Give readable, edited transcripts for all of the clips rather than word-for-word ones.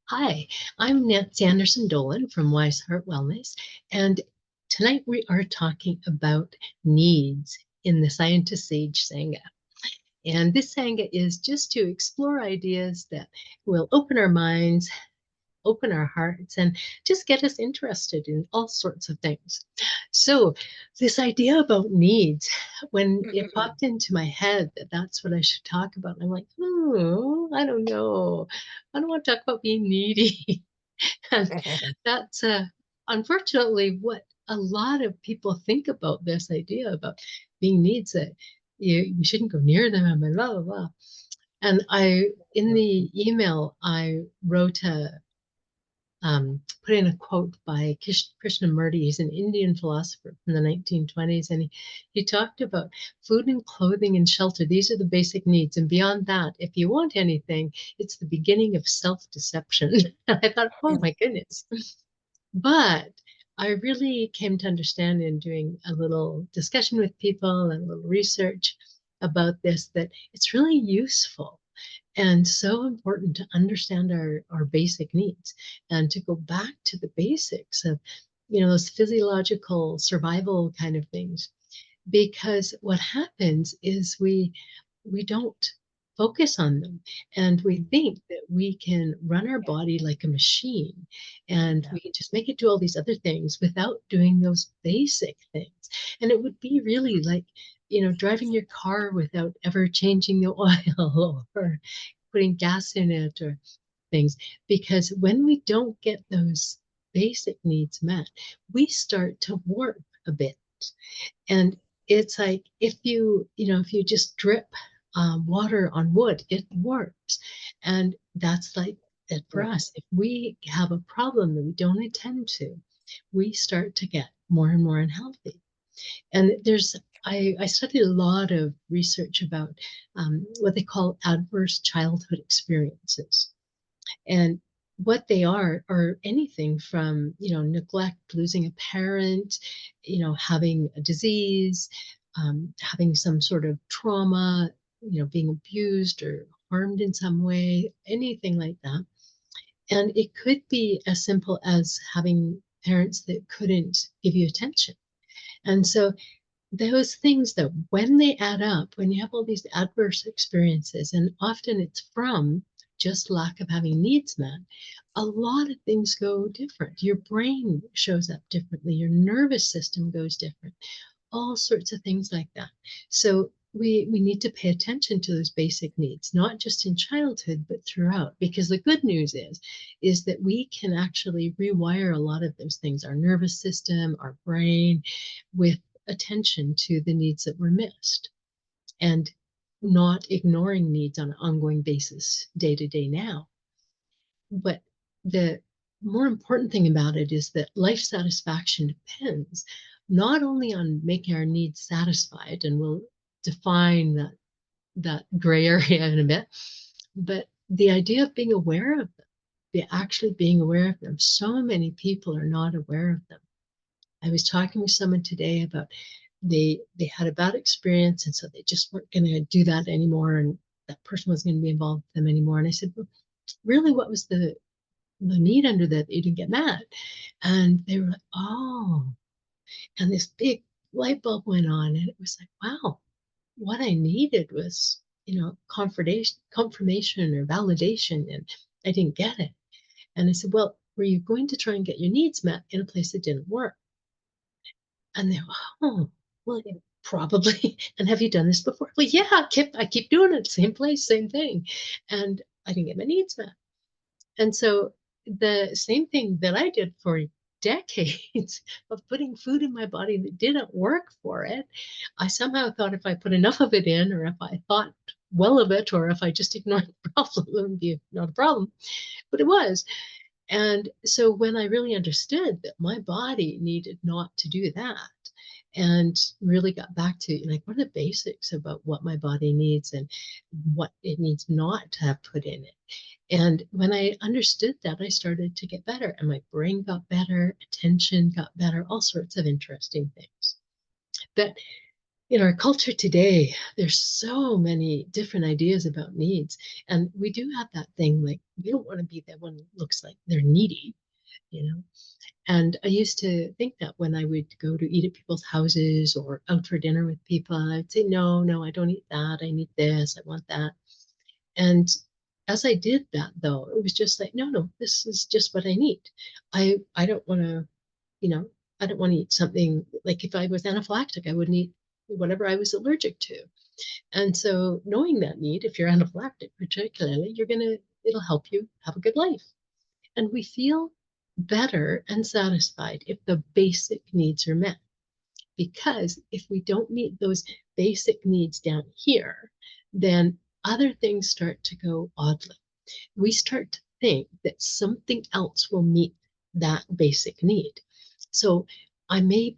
Hi, I'm Nancy Anderson Dolan from Wise Heart Wellness, and tonight we are talking about needs in the Scientist Sage Sangha. And this Sangha is just to explore ideas that will open our minds, open our hearts, and just get us interested in all sorts of things. So, this idea about needs, when it popped into my head that that's what I should talk about, I'm like, oh, I don't know. I don't want to talk about being needy. And that's unfortunately what a lot of people think about this idea about being needs that you shouldn't go near them and blah, blah, blah. And in the email, I wrote put in a quote by Krishnamurti. He's an Indian philosopher from the 1920s, and he talked about food and clothing and shelter. These are the basic needs, and beyond that, if you want anything, it's the beginning of self-deception. And I thought, oh my goodness. But I really came to understand in doing a little discussion with people and a little research about this that it's really useful and so important to understand our basic needs and to go back to the basics of, those physiological survival kind of things. Because what happens is we don't focus on them, and we think that we can run our body like a machine and we can just make it do all these other things without doing those basic things. And it would be really like, driving your car without ever changing the oil or putting gas in it or things. Because when we don't get those basic needs met, we start to warp a bit. And it's like if you just drip water on wood, it warps. And that's like it for us. If we have a problem that we don't attend to, we start to get more and more unhealthy. And I studied a lot of research about what they call adverse childhood experiences. And what they are anything from, neglect, losing a parent, having a disease, having some sort of trauma, being abused or harmed in some way, anything like that. And it could be as simple as having parents that couldn't give you attention. And so those things that when they add up, when you have all these adverse experiences, and often it's from just lack of having needs met, a lot of things go different. Your brain shows up differently, your nervous system goes different, all sorts of things like that. So we need to pay attention to those basic needs, not just in childhood, but throughout. Because the good news is that we can actually rewire a lot of those things, our nervous system, our brain, with attention to the needs that were missed and not ignoring needs on an ongoing basis day to day now. But the more important thing about it is that life satisfaction depends not only on making our needs satisfied, and we'll define that gray area in a bit, but the idea of being aware of them, actually being aware of them. So many people are not aware of them. I was talking with someone today about they had a bad experience, and so they just weren't going to do that anymore, and that person wasn't going to be involved with them anymore. And I said, well, really, what was the need under that you didn't get mad? And they were like, oh, and this big light bulb went on, and it was like, wow, what I needed was, confirmation or validation, and I didn't get it. And I said, well, were you going to try and get your needs met in a place that didn't work? And they're, oh, well, yeah, probably. And have you done this before? Well, yeah, I keep doing it, same place, same thing. And I didn't get my needs met. And so the same thing that I did for decades of putting food in my body that didn't work for it, I somehow thought if I put enough of it in, or if I thought well of it, or if I just ignored the problem, it would be not a problem. But it was. And so when I really understood that my body needed not to do that, and really got back to like what are the basics about what my body needs and what it needs not to have put in it. And when I understood that, I started to get better, and my brain got better, attention got better, all sorts of interesting things. But In our culture today, there's so many different ideas about needs. And we do have that thing like, we don't want to be that one that looks like they're needy, you know? And I used to think that when I would go to eat at people's houses or out for dinner with people, I'd say, no, no, I don't eat that. I need this. I want that. And as I did that, though, it was just like, no, no, this is just what I need. I don't want to, you know, I don't want to eat something like if I was anaphylactic, I wouldn't eat whatever I was allergic to. And so knowing that need, if you're anaphylactic particularly, it'll help you have a good life. And we feel better and satisfied if the basic needs are met. Because if we don't meet those basic needs down here, then other things start to go oddly. We start to think that something else will meet that basic need. So I may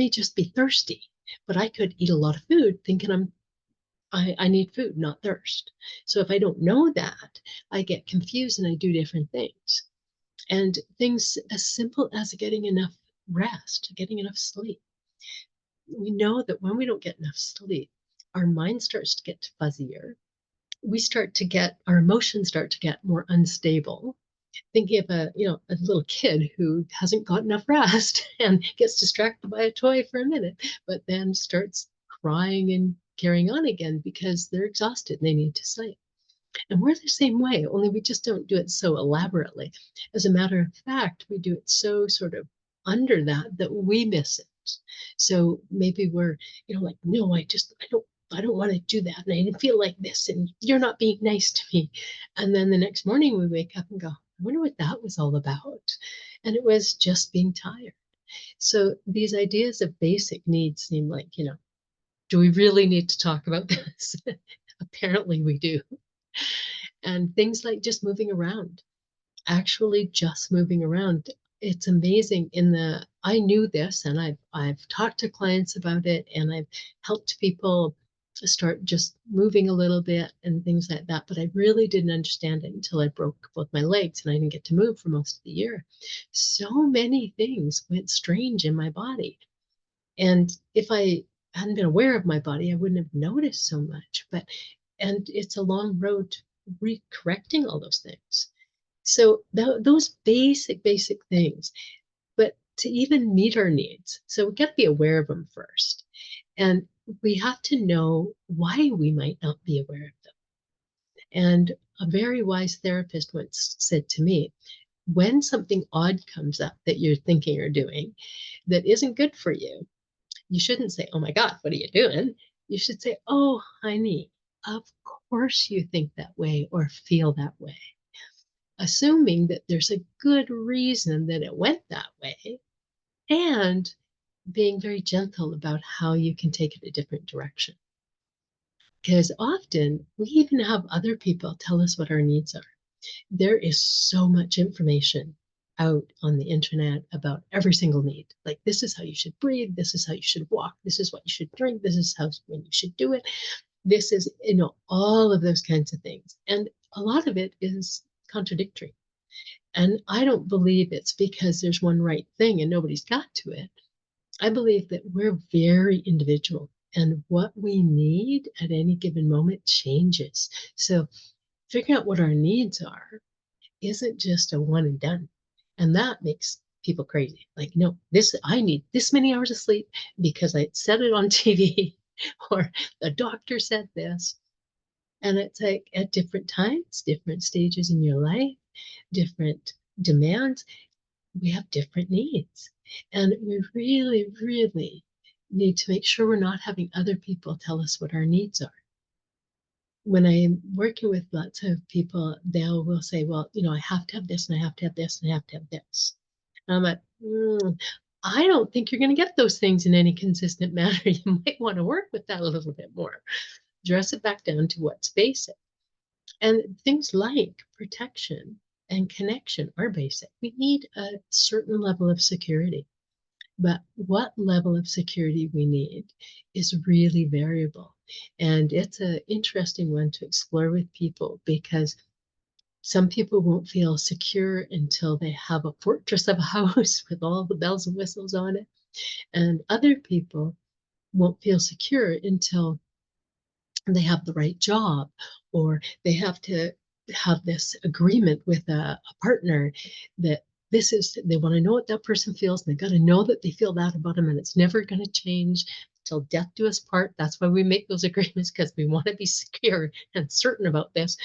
just be thirsty, but I could eat a lot of food thinking I need food, not thirst. So if I don't know that, I get confused and I do different things. And things as simple as getting enough rest, getting enough sleep. We know that when we don't get enough sleep, our mind starts to get fuzzier. Our emotions start to get more unstable. Thinking of a little kid who hasn't got enough rest and gets distracted by a toy for a minute, but then starts crying and carrying on again because they're exhausted and they need to sleep. And we're the same way, only we just don't do it so elaborately. As a matter of fact, we do it so sort of under that we miss it. So maybe we're, like, no, I don't want to do that. And I didn't feel like this, and you're not being nice to me. And then the next morning we wake up and go, I wonder what that was all about. And it was just being tired. So these ideas of basic needs seem like, do we really need to talk about this? Apparently we do. And things like just moving around, actually just moving around. It's amazing I knew this and I've talked to clients about it and I've helped people start just moving a little bit and things like that. But I really didn't understand it until I broke both my legs and I didn't get to move for most of the year. So many things went strange in my body. And if I hadn't been aware of my body, I wouldn't have noticed so much. And it's a long road to correcting all those things. So those basic things, but to even meet our needs, so we got to be aware of them first. And we have to know why we might not be aware of them. And a very wise therapist once said to me, when something odd comes up that you're thinking or doing that isn't good for you, you shouldn't say, oh my God, what are you doing? You should say, oh, honey, of course you think that way or feel that way, assuming that there's a good reason that it went that way, and being very gentle about how you can take it a different direction. Because often we even have other people tell us what our needs are. There is so much information out on the internet about every single need. Like, this is how you should breathe, this is how you should walk, this is what you should drink, this is how when you should do it. This is, all of those kinds of things. And a lot of it is contradictory. And I don't believe it's because there's one right thing and nobody's got to it. I believe that we're very individual and what we need at any given moment changes. So figuring out what our needs are isn't just a one and done. And that makes people crazy. Like, no, I need this many hours of sleep because I said it on TV or the doctor said this. And it's like at different times, different stages in your life, different demands, we have different needs. And we really, really need to make sure we're not having other people tell us what our needs are. When I'm working with lots of people, will say, well, I have to have this and I have to have this and I have to have this. And I'm like, I don't think you're going to get those things in any consistent manner. You might want to work with that a little bit more. Dress it back down to what's basic. And things like protection and connection are basic. We need a certain level of security, but what level of security we need is really variable. And it's an interesting one to explore with people because some people won't feel secure until they have a fortress of a house with all the bells and whistles on it. And other people won't feel secure until they have the right job, or they have to have this agreement with a partner that this is, they want to know what that person feels, and they got to know that they feel that about them, and it's never going to change till death do us part. That's why we make those agreements, because we want to be secure and certain about this.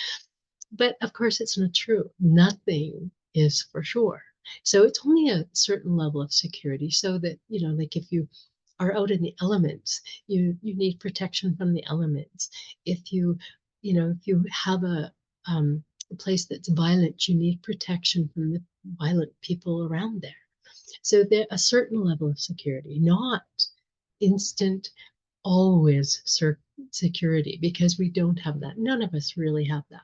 But of course, it's not true. Nothing is for sure. So it's only a certain level of security, so that, like if you are out in the elements, you need protection from the elements. If if you have a place that's violent, you need protection from the violent people around there. So there a certain level of security, not instant, always security, because we don't have that. None of us really have that.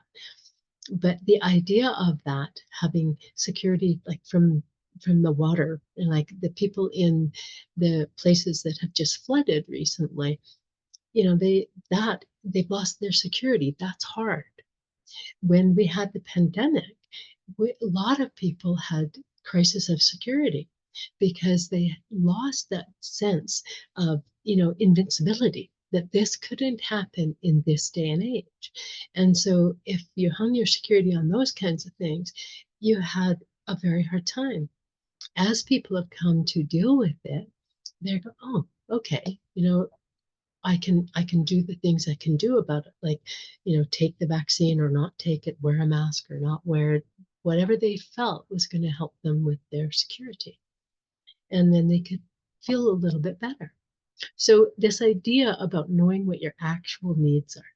But the idea of that, having security, like from the water, and like the people in the places that have just flooded recently, they've lost their security. That's hard. When we had the pandemic, a lot of people had crisis of security because they lost that sense of, invincibility, that this couldn't happen in this day and age. And so if you hung your security on those kinds of things, you had a very hard time. As people have come to deal with it, they go, oh, okay, I can do the things I can do about it, like, take the vaccine or not take it, wear a mask or not wear it, whatever they felt was going to help them with their security. And then they could feel a little bit better. So this idea about knowing what your actual needs are.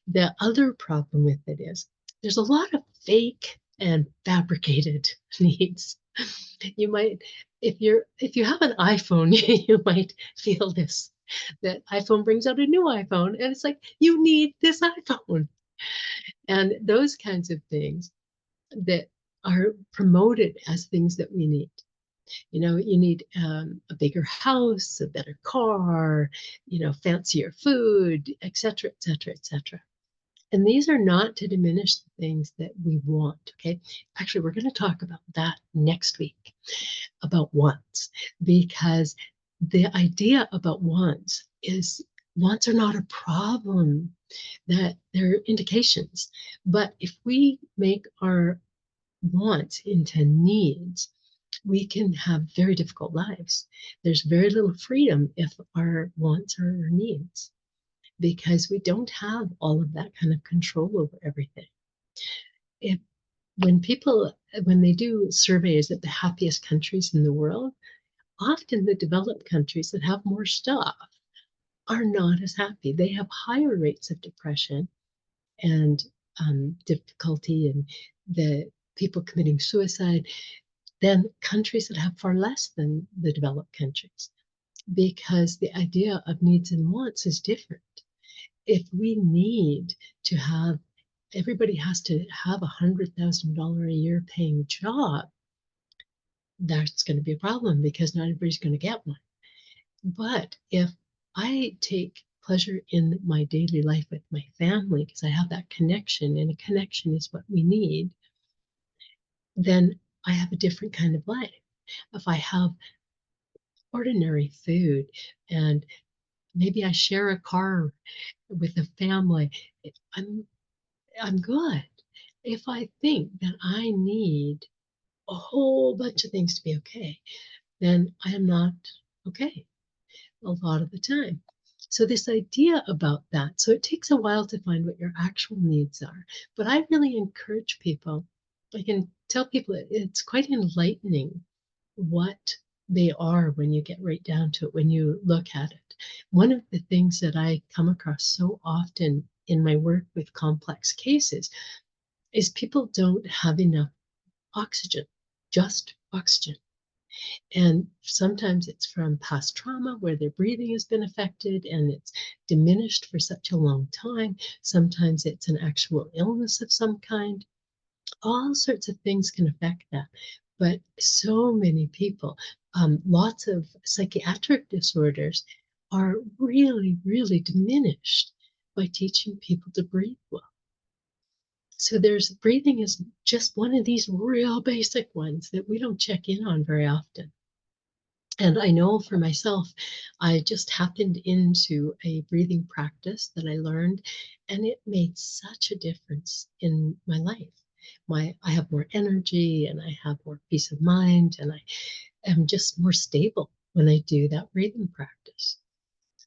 The other problem with it is there's a lot of fake and fabricated needs. You might, if you have an iPhone, you might feel this, that iPhone brings out a new iPhone, and it's like, you need this iPhone. And those kinds of things that are promoted as things that we need. You need a bigger house, a better car, fancier food, et cetera, et cetera, et cetera. And these are not to diminish the things that we want. Okay. Actually, we're going to talk about that next week, about wants, because the idea about wants are not a problem, that they're indications. But if we make our wants into needs, we can have very difficult lives. There's very little freedom if our wants are our needs, because we don't have all of that kind of control over everything. If when they do surveys of the happiest countries in the world, often the developed countries that have more stuff are not as happy. They have higher rates of depression and difficulty, and the people committing suicide, than countries that have far less than the developed countries, because the idea of needs and wants is different. If we need to have, everybody has to have $100,000 a year paying job, that's going to be a problem, because not everybody's going to get one. But if I take pleasure in my daily life with my family, because I have that connection, and a connection is what we need, then I have a different kind of life. If I have ordinary food, and maybe I share a car with a family, I'm I'm good. If I think that I need a whole bunch of things to be okay, then I am not okay a lot of the time. So this idea about that, so it takes a while to find what your actual needs are. But I really encourage people, I can tell people it's quite enlightening what they are when you get right down to it, when you look at it. One of the things that I come across so often in my work with complex cases is people don't have enough oxygen, just oxygen. And sometimes it's from past trauma where their breathing has been affected and it's diminished for such a long time. Sometimes it's an actual illness of some kind. All sorts of things can affect that. But so many people, lots of psychiatric disorders are really, really diminished by teaching people to breathe well. So breathing is just one of these real basic ones that we don't check in on very often. And I know for myself, I just happened into a breathing practice that I learned, and it made such a difference in my life. I have more energy and I have more peace of mind, and I am just more stable when I do that breathing practice.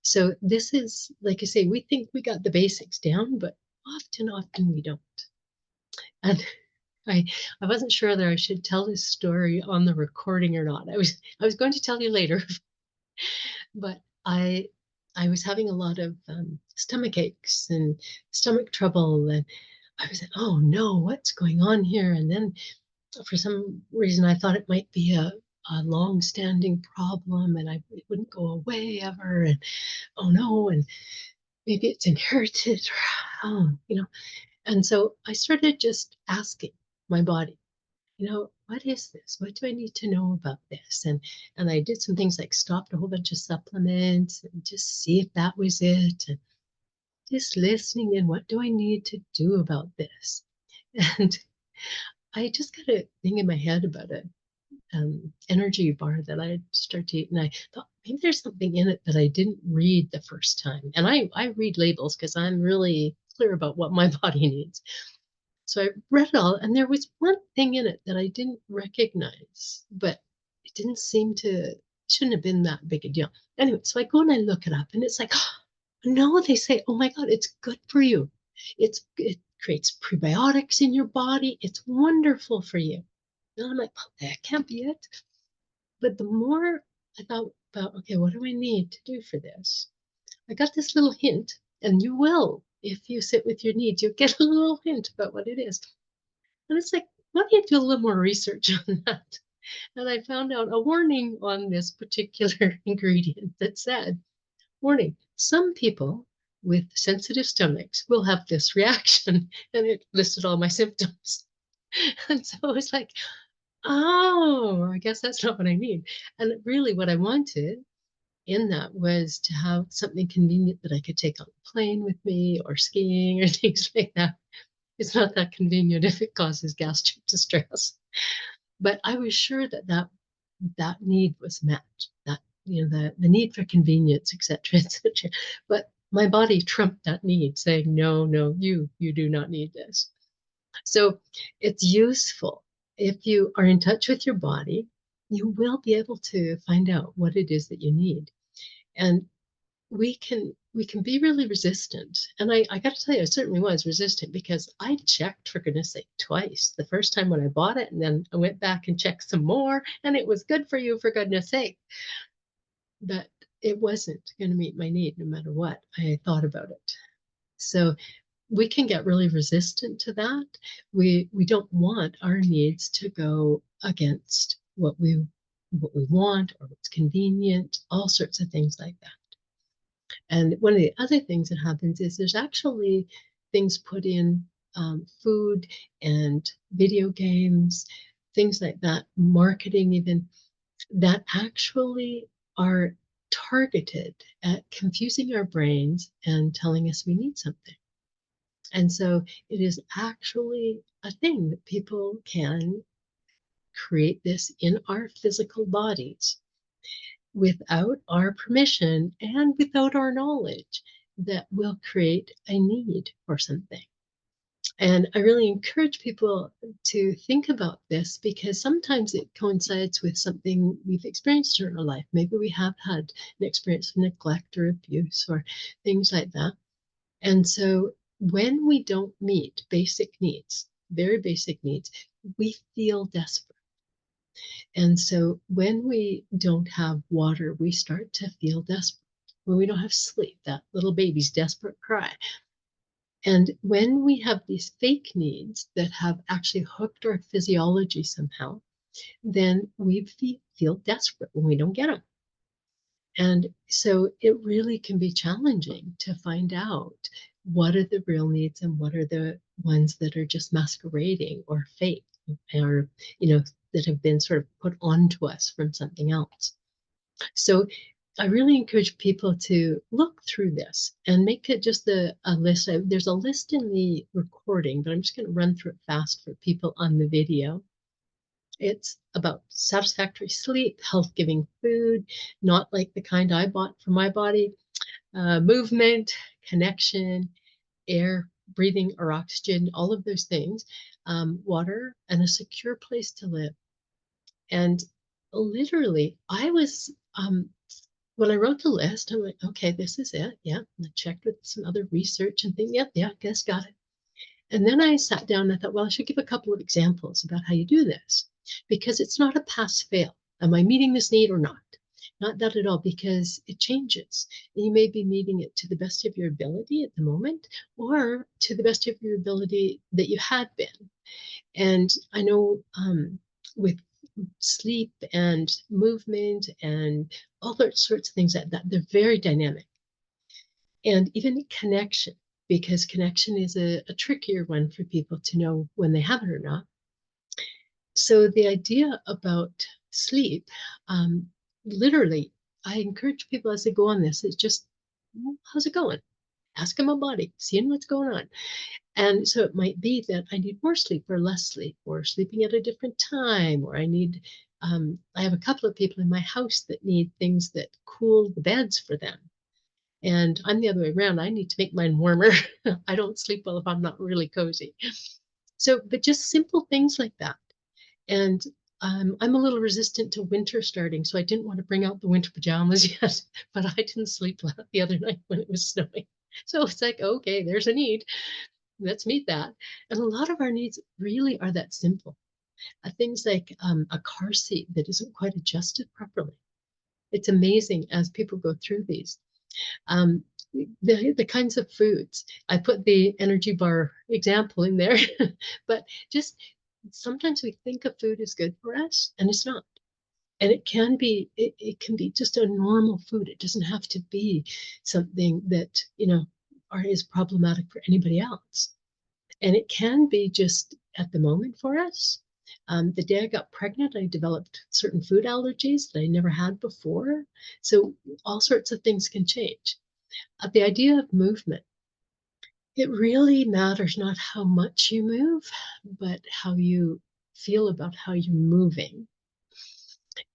So this is, like I say, we think we got the basics down, but often we don't. And I I wasn't sure whether I should tell this story on the recording or not. I was going to tell you later, but I was having a lot of stomach aches and stomach trouble, and I was like, oh no, what's going on here? And then for some reason, I thought it might be a long-standing problem, and it wouldn't go away ever. And oh no, and maybe it's inherited, or And so I started just asking my body, what is this? What do I need to know about this? And I did some things like stopped a whole bunch of supplements and just see if that was it. And just listening in, what do I need to do about this? And I just got a thing in my head about a energy bar that I'd start to eat. And I thought maybe there's something in it that I didn't read the first time. And I read labels because I'm really clear about what my body needs. So I read it all, and there was one thing in it that I didn't recognize, but it didn't seem to, shouldn't have been that big a deal. Anyway, so I go and I look it up, and it's like, no, they say, oh my God, it's good for you. It creates prebiotics in your body. It's wonderful for you. And I'm like, oh, that can't be it. But the more I thought about, okay, what do I need to do for this? I got this little hint, and you will, if you sit with your needs, you'll get a little hint about what it is. And it's like, why don't you do a little more research on that? And I found out a warning on this particular ingredient that said, warning, some people with sensitive stomachs will have this reaction. And it listed all my symptoms. And so it's like, oh, I guess that's not what I need. And really what I wanted in that was to have something convenient that I could take on a plane with me or skiing or things like that. It's not that convenient if it causes gastric distress. But I was sure that need was met, that the need for convenience, etc., etc. But my body trumped that need, saying, no, no, you do not need this. So it's useful. If you are in touch with your body, you will be able to find out what it is that you need. And we can be really resistant. And I got to tell you, I certainly was resistant because I checked, for goodness sake, twice. The first time when I bought it, and then I went back and checked some more, and it was good for you, for goodness sake. But it wasn't going to meet my need no matter what I thought about it. So we can get really resistant to that. We don't want our needs to go against what we want or what's convenient, all sorts of things like that. And one of the other things that happens is there's actually things put in, food and video games, things like that, marketing even, that actually are targeted at confusing our brains and telling us we need something. And so it is actually a thing that people can create this in our physical bodies without our permission and without our knowledge, that will create a need for something. And I really encourage people to think about this because sometimes it coincides with something we've experienced in our life. Maybe we have had an experience of neglect or abuse or things like that. And so when we don't meet basic needs, very basic needs, we feel desperate. And so when we don't have water, we start to feel desperate. When we don't have sleep, that little baby's desperate cry. And when we have these fake needs that have actually hooked our physiology somehow, then we feel desperate when we don't get them. And so it really can be challenging to find out what are the real needs and what are the ones that are just masquerading or fake, or that have been sort of put onto us from something else. So I really encourage people to look through this and make it just a list. There's a list in the recording, but I'm just going to run through it fast for people on the video. It's about satisfactory sleep, health-giving food, not like the kind I bought for my body, movement, connection, air, breathing or oxygen, all of those things, water, and a secure place to live. And literally, when I wrote the list, I'm like, okay, this is it. Yeah. And I checked with some other research and things. Yep, yeah, I guess got it. And then I sat down and I thought, well, I should give a couple of examples about how you do this because it's not a pass fail. Am I meeting this need or not? Not that at all, because it changes. You may be meeting it to the best of your ability at the moment or to the best of your ability that you had been. And I know with sleep and movement and all sorts of things like that, they're very dynamic. And even connection, because connection is a trickier one for people to know when they have it or not. So the idea about sleep, literally, I encourage people as they go on this, it's just, well, how's it going? Ask them a body, seeing what's going on. And so it might be that I need more sleep or less sleep, or sleeping at a different time, or I have a couple of people in my house that need things that cool the beds for them. And I'm the other way around. I need to make mine warmer. I don't sleep well if I'm not really cozy. So, but just simple things like that. And I'm a little resistant to winter starting, so I didn't want to bring out the winter pajamas yet, but I didn't sleep the other night when it was snowing. So it's like, okay, there's a need. Let's meet that. And a lot of our needs really are that simple. Things like a car seat that isn't quite adjusted properly. It's amazing as people go through these. Um, the kinds of foods. I put the energy bar example in there, but just sometimes we think a food is good for us and it's not. And it can be just a normal food. It doesn't have to be something that, is problematic for anybody else. And it can be just at the moment for us. The day I got pregnant, I developed certain food allergies that I never had before. So all sorts of things can change. The idea of movement, it really matters not how much you move, but how you feel about how you're moving.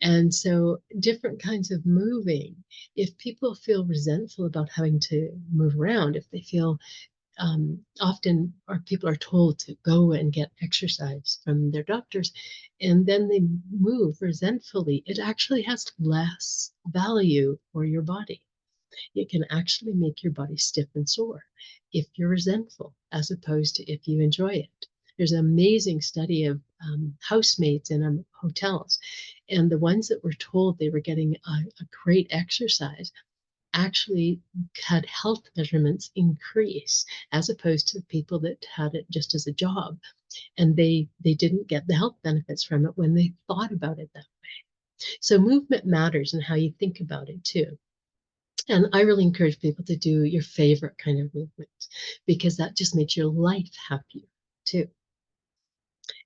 And so, different kinds of moving, if people feel resentful about having to move around, if they feel often or people are told to go and get exercise from their doctors and then they move resentfully, it actually has less value for your body. It can actually make your body stiff and sore if you're resentful, as opposed to if you enjoy it. There's an amazing study of housemaids in hotels, and the ones that were told they were getting a great exercise actually had health measurements increase as opposed to people that had it just as a job, and they didn't get the health benefits from it when they thought about it that way. So movement matters and how you think about it too. And I really encourage people to do your favorite kind of movement because that just makes your life happier too.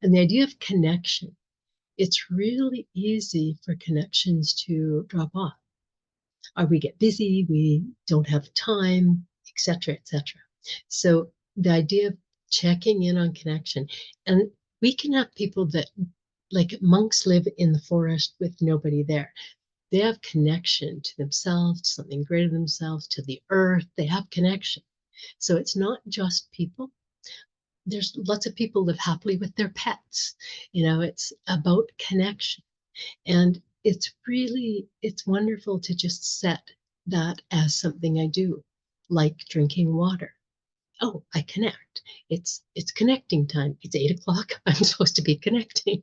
And the idea of connection, it's really easy for connections to drop off. Or we get busy, we don't have time, etc., etc. So the idea of checking in on connection, and we can have people that, like monks, live in the forest with nobody there. They have connection to themselves, to something greater than themselves, to the earth. They have connection. So it's not just people. There's lots of people live happily with their pets. It's about connection. And it's wonderful to just set that as something I do, like drinking water. Oh, I connect. It's connecting time. It's 8 o'clock. I'm supposed to be connecting.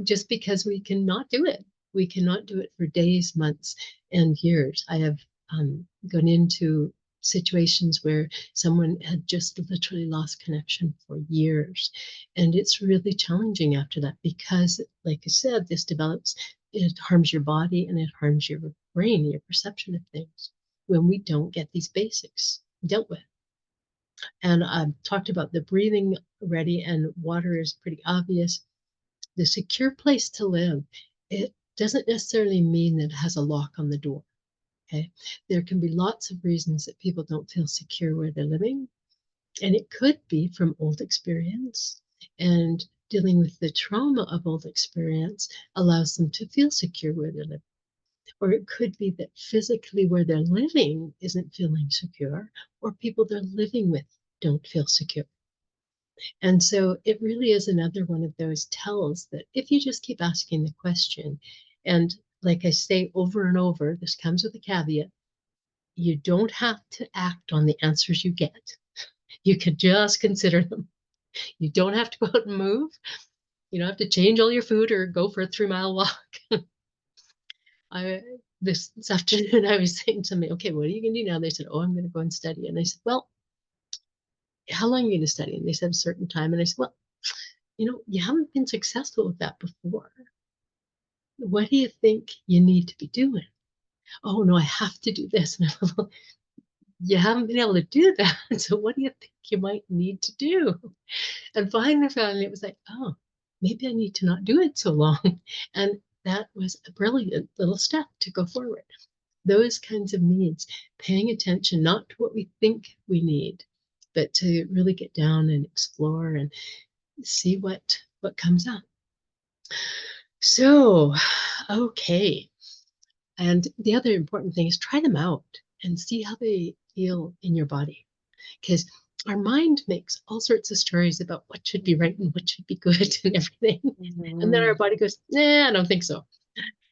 Just because we cannot do it. We cannot do it for days, months, and years. I have gone into situations where someone had just literally lost connection for years. And it's really challenging after that because, like I said, it harms your body and it harms your brain, your perception of things when we don't get these basics dealt with. And I've talked about the breathing already, and water is pretty obvious. The secure place to live, it doesn't necessarily mean that it has a lock on the door. Okay. There can be lots of reasons that people don't feel secure where they're living. And it could be from old experience. And dealing with the trauma of old experience allows them to feel secure where they live. Or it could be that physically where they're living isn't feeling secure, or people they're living with don't feel secure. And so it really is another one of those tells that if you just keep asking the question, and like I say over and over, this comes with a caveat, you don't have to act on the answers you get. You could just consider them. You don't have to go out and move. You don't have to change all your food or go for a 3-mile walk. I this afternoon I was saying to me, okay, what are you going to do now? They said, oh, I'm going to go and study. And I said, well, how long are you going to study? And they said a certain time. And I said, well, you haven't been successful with that before. What do you think you need to be doing? Oh, no, I have to do this. And I'm like, you haven't been able to do that. So what do you think you might need to do? And finally, it was like, oh, maybe I need to not do it so long. And that was a brilliant little step to go forward. Those kinds of needs, paying attention not to what we think we need, but to really get down and explore and see what comes up. So, okay. And the other important thing is try them out and see how they feel in your body. Because our mind makes all sorts of stories about what should be right and what should be good and everything. And then our body goes, nah, I don't think so.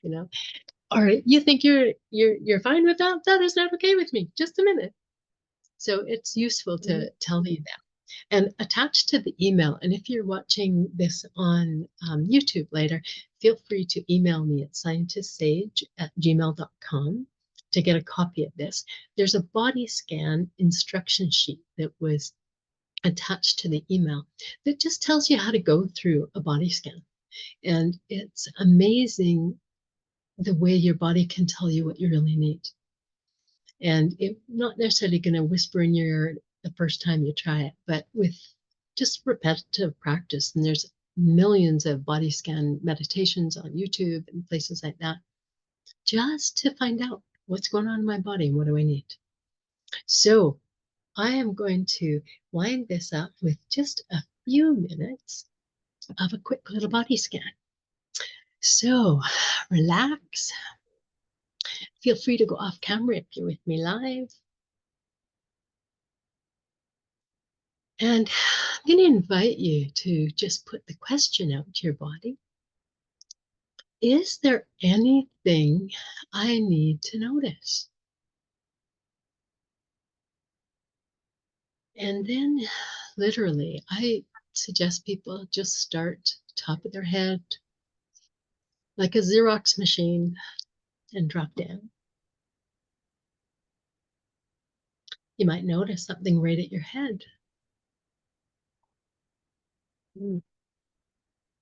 You know, or you think you're fine with that? That is not okay with me. Just a minute. So it's useful to tell you that. And attached to the email, and if you're watching this on YouTube later, feel free to email me at scientistsage@gmail.com to get a copy of this. There's a body scan instruction sheet that was attached to the email that just tells you how to go through a body scan. And it's amazing the way your body can tell you what you really need. And it's not necessarily going to whisper in your ear the first time you try it, but with just repetitive practice, and there's millions of body scan meditations on YouTube and places like that, just to find out what's going on in my body and what do I need. So I am going to wind this up with just a few minutes of a quick little body scan. So relax. Feel free to go off camera if you're with me live. And I'm going to invite you to just put the question out to your body. Is there anything I need to notice? And then literally, I suggest people just start top of their head, like a Xerox machine, and drop down. You might notice something right at your head.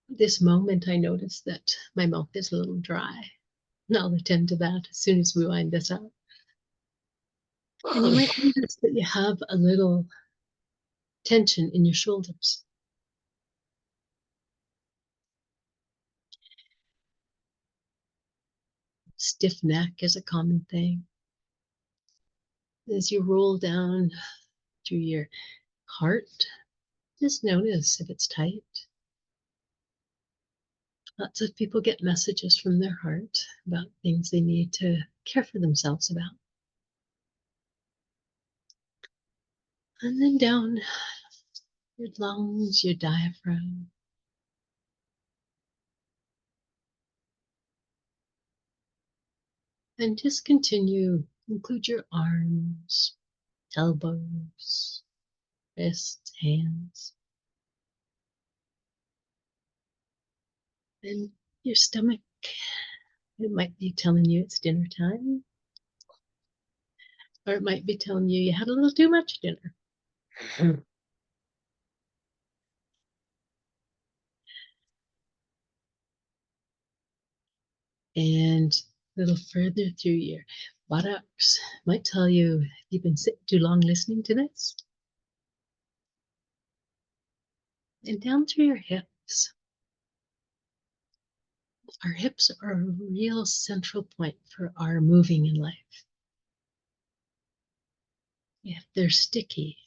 This moment, I noticed that my mouth is a little dry. And I'll attend to that as soon as we wind this up. And you might notice that you have a little tension in your shoulders. Stiff neck is a common thing. As you roll down through your heart, just notice if it's tight. Lots of people get messages from their heart about things they need to care for themselves about. And then down your lungs, your diaphragm. And just continue, include your arms, elbows, wrists, hands. And your stomach, it might be telling you it's dinner time, or it might be telling you you had a little too much dinner. And a little further through your buttocks, might tell you if you've been sitting too long listening to this. And down through your hips. Our hips are a real central point for our moving in life. If they're sticky,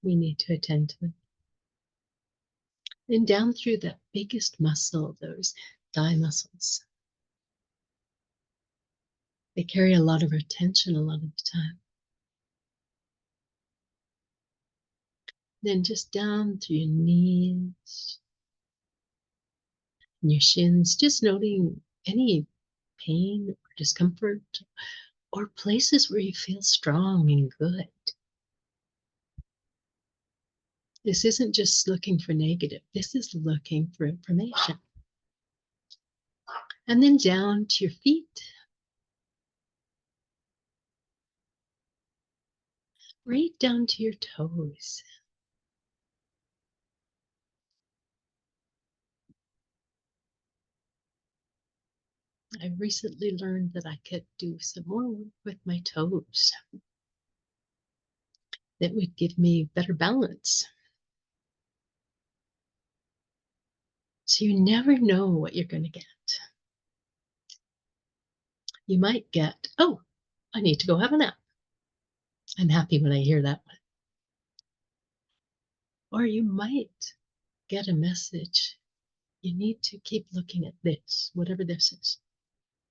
we need to attend to them. Then down through that biggest muscle, those thigh muscles. They carry a lot of our tension a lot of the time. Then just down through your knees and your shins, just noting any pain or discomfort or places where you feel strong and good. This isn't just looking for negative, this is looking for information. And then down to your feet, right down to your toes. I recently learned that I could do some more work with my toes that would give me better balance. So you never know what you're going to get. You might get, oh, I need to go have a nap. I'm happy when I hear that one. Or you might get a message. You need to keep looking at this, whatever this is.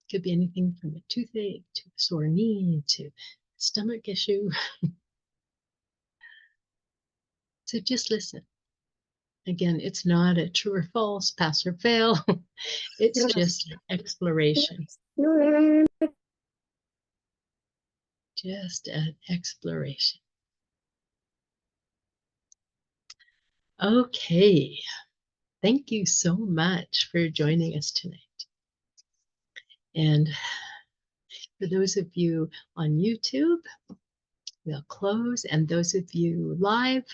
It could be anything from a toothache to a sore knee to a stomach issue. So just listen. Again, it's not a true or false, pass or fail. It's just exploration. Just an exploration. Okay. Thank you so much for joining us tonight. And for those of you on YouTube, we'll close. And those of you live,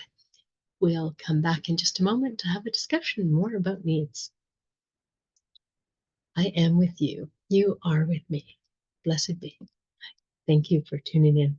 we'll come back in just a moment to have a discussion more about needs. I am with you. You are with me. Blessed be. Thank you for tuning in.